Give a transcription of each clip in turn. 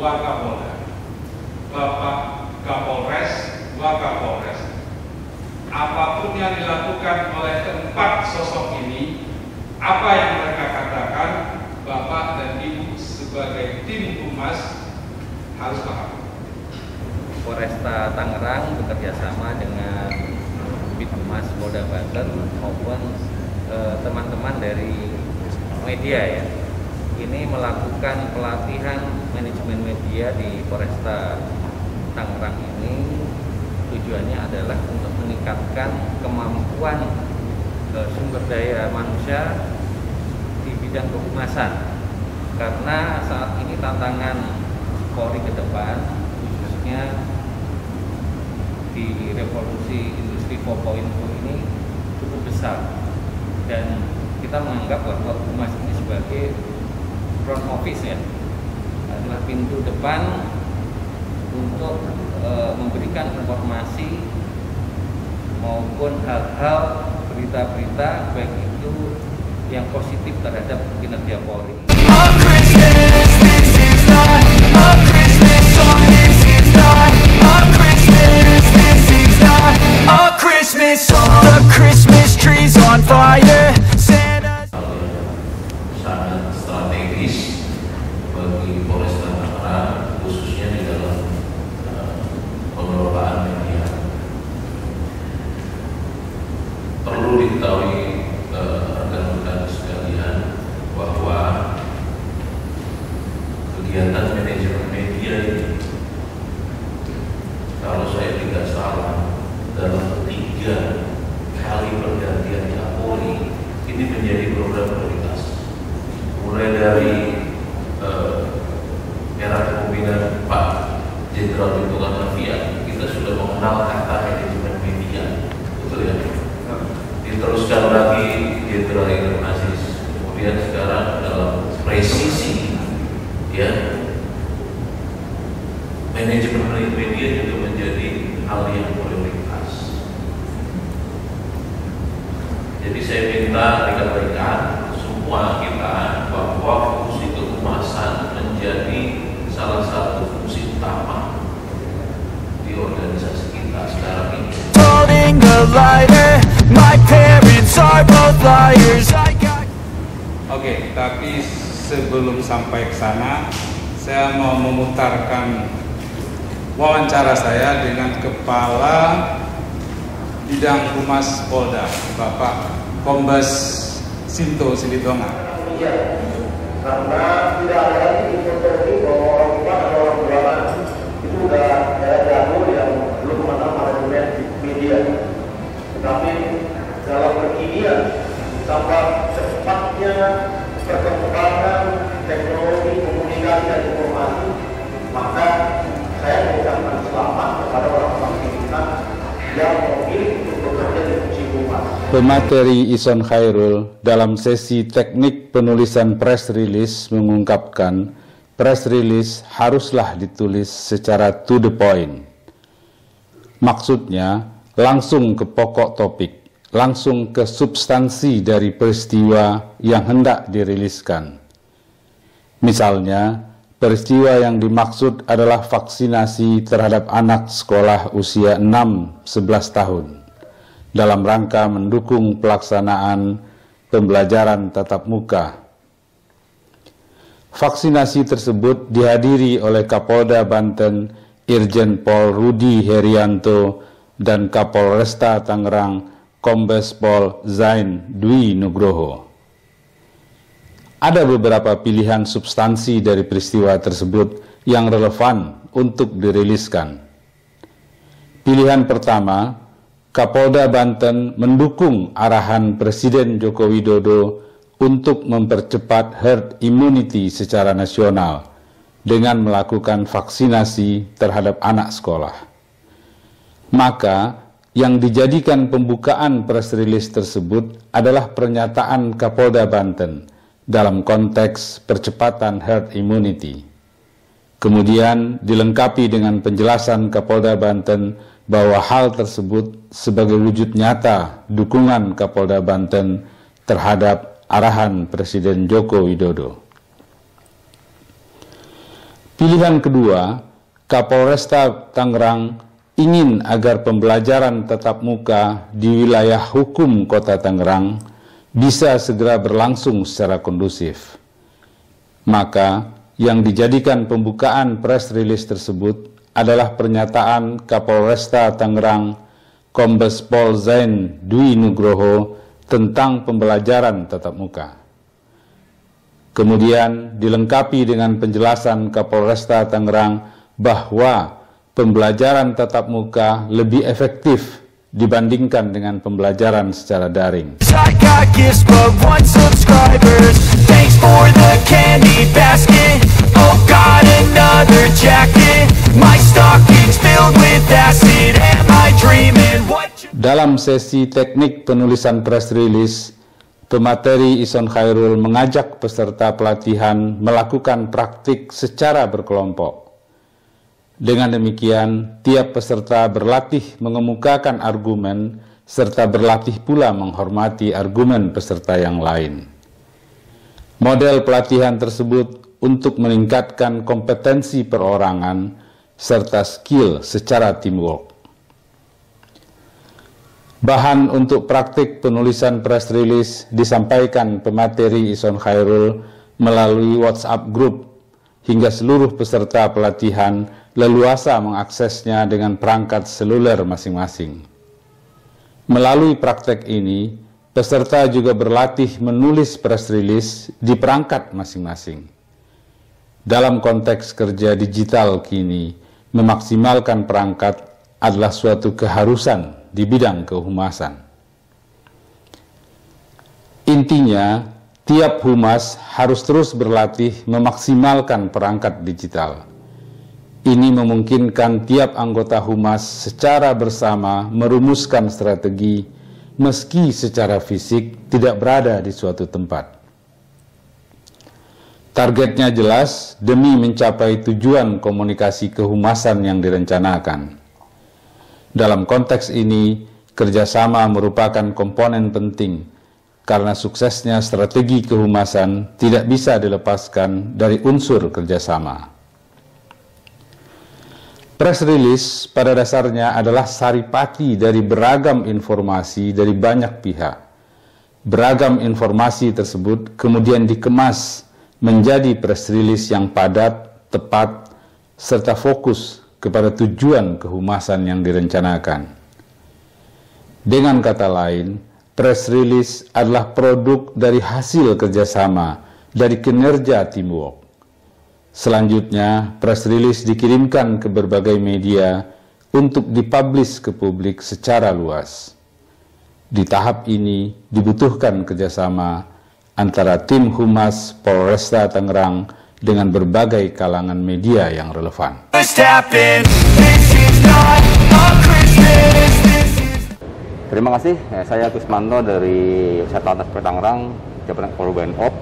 Wakapolda, Bapak Kapolres, Wakapolres. Apapun yang dilakukan oleh keempat sosok ini, apa yang mereka katakan, Bapak dan Ibu sebagai tim humas harus paham. Polresta Tangerang bekerjasama dengan Bithumas Polda Banten maupun teman-teman dari media ya, ini melakukan pelatihan manajemen media di Polresta Tangerang ini. Tujuannya adalah untuk meningkatkan kemampuan sumber daya manusia di bidang kehumasan, karena saat ini tantangan Polri ke depan khususnya di revolusi industri 4.0 ini cukup besar, dan kita menganggap bahwa humas ini sebagai front office ya, adalah pintu depan untuk memberikan informasi maupun hal-hal berita-berita baik itu yang positif terhadap kinerja Polri. Sangat strategis bagi Polresta Tangerang, khususnya di dalam pengelolaan media. Perlu diketahui rekan-rekan sekalian bahwa kegiatan manajemen media ini, kalau saya tidak salah, dalam 3 kali pergantian Kapolri ini menjadi program prioritas. Mulai dari era kepemimpinan Pak Jenderal Tito Karnavian, kita sudah mengenal kata manajemen media, betul ya? Diteruskan lagi Jenderal Idam Aziz, kemudian sekarang dalam presisi, ya, manajemen media juga menjadi hal yang prioritas. Jadi saya minta rekan-rekan semua kita bahwa fungsi kehumasan menjadi salah satu fungsi utama di organisasi kita sekarang ini. Oke, tapi sebelum sampai ke sana, saya mau memutarkan wawancara saya dengan Kepala Bidang Humas Polda, Bapak Kombes Sinto Silitonga. Iya, karena tidak ada lagi informasi bahwa orang humas atau orang jualan itu udah jalur yang belum mengenal manajemen media. Tetapi dalam kekinian tambah cepatnya perkembangan teknologi komunikasi dan informasi, maka saya mengucapkan selamat kepada orang-orang pimpinan yang memilih untuk bekerja di fungsi humas. Pemateri Ison Khairul dalam sesi teknik penulisan press release mengungkapkan press release haruslah ditulis secara to the point. Maksudnya langsung ke pokok topik, langsung ke substansi dari peristiwa yang hendak diriliskan. Misalnya, peristiwa yang dimaksud adalah vaksinasi terhadap anak sekolah usia 6-11 tahun dalam rangka mendukung pelaksanaan pembelajaran tatap muka. Vaksinasi tersebut dihadiri oleh Kapolda Banten Irjen Pol Rudi Herianto dan Kapolresta Tangerang Kombes Pol Zain Dwi Nugroho. Ada beberapa pilihan substansi dari peristiwa tersebut yang relevan untuk diriliskan. Pilihan pertama, Kapolda Banten mendukung arahan Presiden Joko Widodo untuk mempercepat herd immunity secara nasional dengan melakukan vaksinasi terhadap anak sekolah. Maka, yang dijadikan pembukaan press release tersebut adalah pernyataan Kapolda Banten dalam konteks percepatan herd immunity. Kemudian dilengkapi dengan penjelasan Kapolda Banten bahwa hal tersebut sebagai wujud nyata dukungan Kapolda Banten terhadap arahan Presiden Joko Widodo. Pilihan kedua, Kapolresta Tangerang ingin agar pembelajaran tatap muka di wilayah hukum Kota Tangerang bisa segera berlangsung secara kondusif. Maka, yang dijadikan pembukaan press release tersebut adalah pernyataan Kapolresta Tangerang Kombes Pol Zain Dwi Nugroho tentang pembelajaran tatap muka. Kemudian dilengkapi dengan penjelasan Kapolresta Tangerang bahwa pembelajaran tatap muka lebih efektif dibandingkan dengan pembelajaran secara daring. Dalam sesi teknik penulisan press release, pemateri Ison Khairul mengajak peserta pelatihan melakukan praktik secara berkelompok. Dengan demikian, tiap peserta berlatih mengemukakan argumen serta berlatih pula menghormati argumen peserta yang lain. Model pelatihan tersebut untuk meningkatkan kompetensi perorangan serta skill secara teamwork. Bahan untuk praktik penulisan press release disampaikan pemateri Ison Khairul melalui WhatsApp group hingga seluruh peserta pelatihan leluasa mengaksesnya dengan perangkat seluler masing-masing. Melalui praktek ini, peserta juga berlatih menulis press release di perangkat masing-masing. Dalam konteks kerja digital kini, memaksimalkan perangkat adalah suatu keharusan di bidang kehumasan. Intinya, tiap humas harus terus berlatih memaksimalkan perangkat digital. Ini memungkinkan tiap anggota humas secara bersama merumuskan strategi meski secara fisik tidak berada di suatu tempat. Targetnya jelas demi mencapai tujuan komunikasi kehumasan yang direncanakan. Dalam konteks ini, kerjasama merupakan komponen penting karena suksesnya strategi kehumasan tidak bisa dilepaskan dari unsur kerjasama. Press release pada dasarnya adalah saripati dari beragam informasi dari banyak pihak. Beragam informasi tersebut kemudian dikemas menjadi press release yang padat, tepat, serta fokus kepada tujuan kehumasan yang direncanakan. Dengan kata lain, press release adalah produk dari hasil kerjasama, dari kinerja teamwork. Selanjutnya, press release dikirimkan ke berbagai media untuk dipublish ke publik secara luas. Di tahap ini dibutuhkan kerjasama antara tim Humas Polresta Tangerang dengan berbagai kalangan media yang relevan. Terima kasih, saya Kusmanto dari Satlantas Tangerang, Jabatan Kapolri BNOP.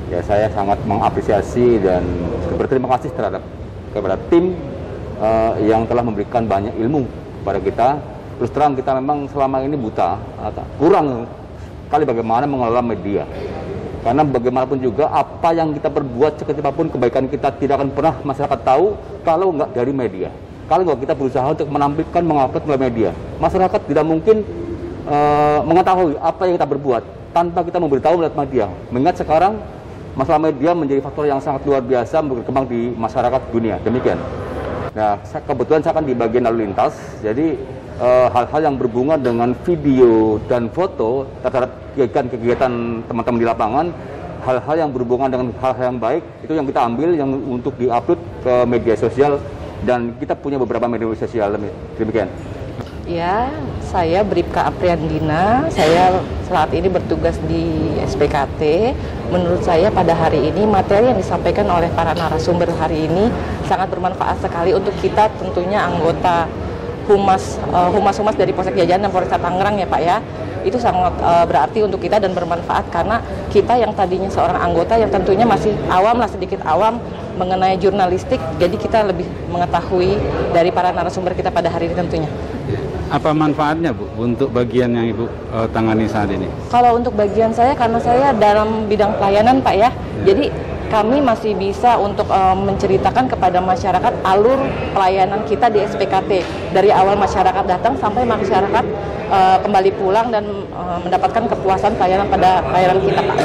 Ya, saya sangat mengapresiasi dan berterima kasih kepada tim yang telah memberikan banyak ilmu kepada kita. Terus terang kita memang selama ini buta, kurang kali bagaimana mengelola media. Karena bagaimanapun juga apa yang kita perbuat sekecil apapun kebaikan kita tidak akan pernah masyarakat tahu kalau nggak dari media. Kalau nggak kita berusaha untuk menampilkan, mengupload melalui media, masyarakat tidak mungkin mengetahui apa yang kita berbuat tanpa kita memberitahu melalui media. Mengingat sekarang masalah media menjadi faktor yang sangat luar biasa berkembang di masyarakat dunia. Demikian. Nah, kebetulan saya kan di bagian lalu lintas, jadi hal-hal yang berhubungan dengan video dan foto terhadap kegiatan teman-teman di lapangan, hal-hal yang berhubungan dengan hal-hal yang baik itu yang kita ambil yang untuk diupload ke media sosial dan kita punya beberapa media sosial. Demikian. Ya, saya Bribka Apriandina, saya saat ini bertugas di SPKT. Menurut saya pada hari ini materi yang disampaikan oleh para narasumber hari ini sangat bermanfaat sekali untuk kita tentunya anggota humas dari Polsek Jajanan dan Polresta Tangerang ya Pak ya. Itu sangat berarti untuk kita dan bermanfaat karena kita yang tadinya seorang anggota yang tentunya masih awam lah, sedikit awam mengenai jurnalistik, jadi kita lebih mengetahui dari para narasumber kita pada hari ini tentunya. Apa manfaatnya Bu untuk bagian yang Ibu tangani saat ini? Kalau untuk bagian saya, karena saya dalam bidang pelayanan Pak ya, jadi kami masih bisa untuk menceritakan kepada masyarakat alur pelayanan kita di SPKT dari awal masyarakat datang sampai masyarakat kembali pulang dan mendapatkan kepuasan pelayanan pada pelayanan kita, Pak.